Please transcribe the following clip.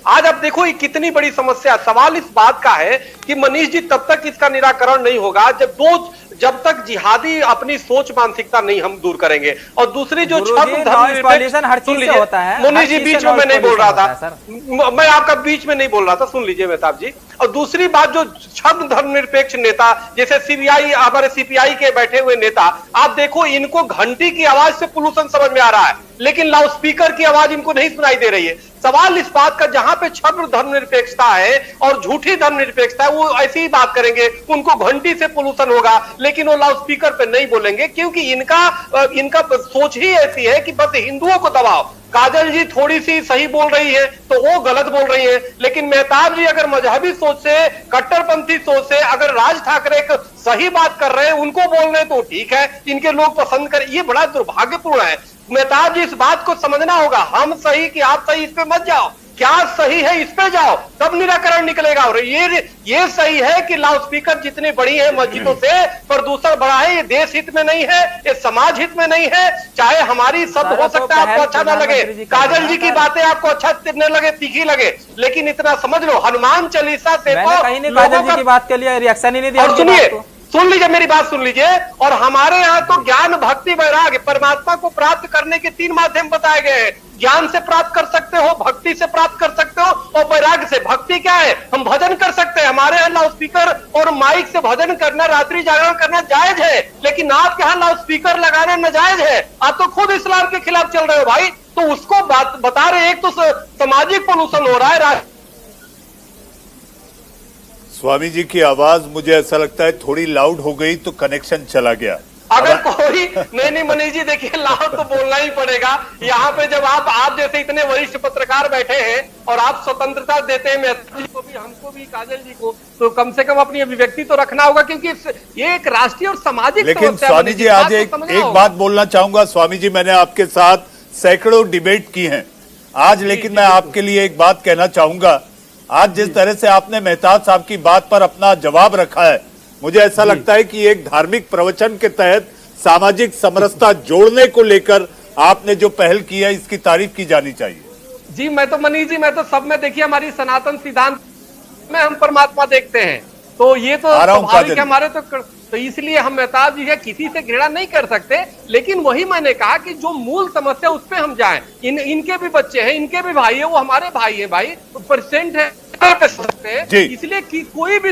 आज आप देखो ये कितनी बड़ी समस्या। सवाल इस बात का है कि मनीष जी तब तक इसका निराकरण नहीं होगा जब तक जिहादी अपनी सोच मानसिकता नहीं हम दूर करेंगे। और दूसरी जो मुनीष जी बीच में मैं नहीं बोल रहा था, मैं आपका बीच में नहीं बोल रहा था, सुन लीजिए मेहताब जी। और दूसरी बात, जो छद्म धर्मनिरपेक्ष नेता जैसे सीबीआई हमारे सीपीआई के बैठे हुए नेता, आप देखो इनको घंटी की आवाज से पोल्यूशन समझ में आ रहा है, लेकिन लाउड स्पीकर की आवाज इनको नहीं सुनाई दे रही है। सवाल इस बात का, जहां पे छद्म धर्मनिरपेक्षता है और झूठी धर्मनिरपेक्षता है, वो ऐसी ही बात करेंगे, उनको घंटी से पोल्यूशन होगा, लेकिन वो लाउड स्पीकर पे नहीं बोलेंगे, क्योंकि इनका सोच ही ऐसी है कि बस हिंदुओं को दबाओ। काजल जी थोड़ी सी सही बोल रही है तो वो गलत बोल रही है, लेकिन मेहताब जी अगर मजहबी सोच से, कट्टरपंथी सोच से अगर राज ठाकरे एक सही बात कर रहे हैं, उनको बोल रहे हैं तो ठीक है, इनके लोग पसंद करें। ये बड़ा दुर्भाग्यपूर्ण है। मेहताब जी इस बात को समझना होगा, हम सही कि आप सही, इस पे मत जाओ, क्या सही है इस पे जाओ, तब निराकरण निकलेगा। और ये सही है कि लाउड स्पीकर जितनी बड़ी है मस्जिदों से प्रदूषण बढ़ा है, ये देश हित में नहीं है, ये समाज हित में नहीं है। चाहे हमारी शब्द हो सकता है आपको अच्छा ना लगे, काजल जी की बातें आपको अच्छा न लगे, तीखी लगे, लेकिन इतना समझ लो हनुमान चालीसा से काजल जी की बात के लिए रिएक्शन ही नहीं दिया। और सुन लीजिए मेरी बात सुन लीजिए। और हमारे यहाँ तो ज्ञान भक्ति वैराग्य परमात्मा को प्राप्त करने के 3 माध्यम बताए गए हैं। ज्ञान से प्राप्त कर सकते हो, भक्ति से प्राप्त कर सकते हो, और वैराग्य से। भक्ति क्या है? हम भजन कर सकते हैं, हमारे यहाँ लाउड स्पीकर और माइक से भजन करना, रात्रि जागरण करना जायज है, लेकिन आपके यहाँ लाउड स्पीकर लगाना नाजायज है। आप तो खुद इस्लाम के खिलाफ चल रहे हो भाई, तो उसको बता रहे। एक तो सामाजिक पोल्यूशन हो रहा है। स्वामी जी की आवाज मुझे ऐसा लगता है थोड़ी लाउड हो गई तो कनेक्शन चला गया। अगर कोई नहीं मनीष जी, देखिए लाउड तो बोलना ही पड़ेगा यहाँ पे। जब आप जैसे इतने वरिष्ठ पत्रकार बैठे हैं और आप स्वतंत्रता देते हैं मेहता जी को भी, हमको भी, काजल जी को, तो कम से कम अपनी अभिव्यक्ति तो रखना होगा, क्योंकि ये एक राष्ट्रीय और सामाजिक। लेकिन स्वामी जी आज एक बात बोलना चाहूंगा। स्वामी जी मैंने आपके साथ सैकड़ों डिबेट की है आज, लेकिन मैं आपके लिए एक बात कहना चाहूंगा। आज जिस तरह से आपने मेहताब साहब की बात पर अपना जवाब रखा है, मुझे ऐसा लगता है कि एक धार्मिक प्रवचन के तहत सामाजिक समरसता जोड़ने को लेकर आपने जो पहल की है, इसकी तारीफ की जानी चाहिए। जी मैं तो मनीष जी, मैं तो सब में देखिए हमारी सनातन सिद्धांत में हम परमात्मा देखते हैं, तो ये तो स्वाभाविक है हमारे। तो इसलिए हम मेहताब जी है किसी से घृणा नहीं कर सकते, लेकिन वही मैंने कहा कि जो मूल समस्या उस पे हम जाएं। इनके भी बच्चे हैं, इनके भी भाई है, वो हमारे भाई है भाई, तो परसेंट है सकते हैं। इसलिए कि कोई भी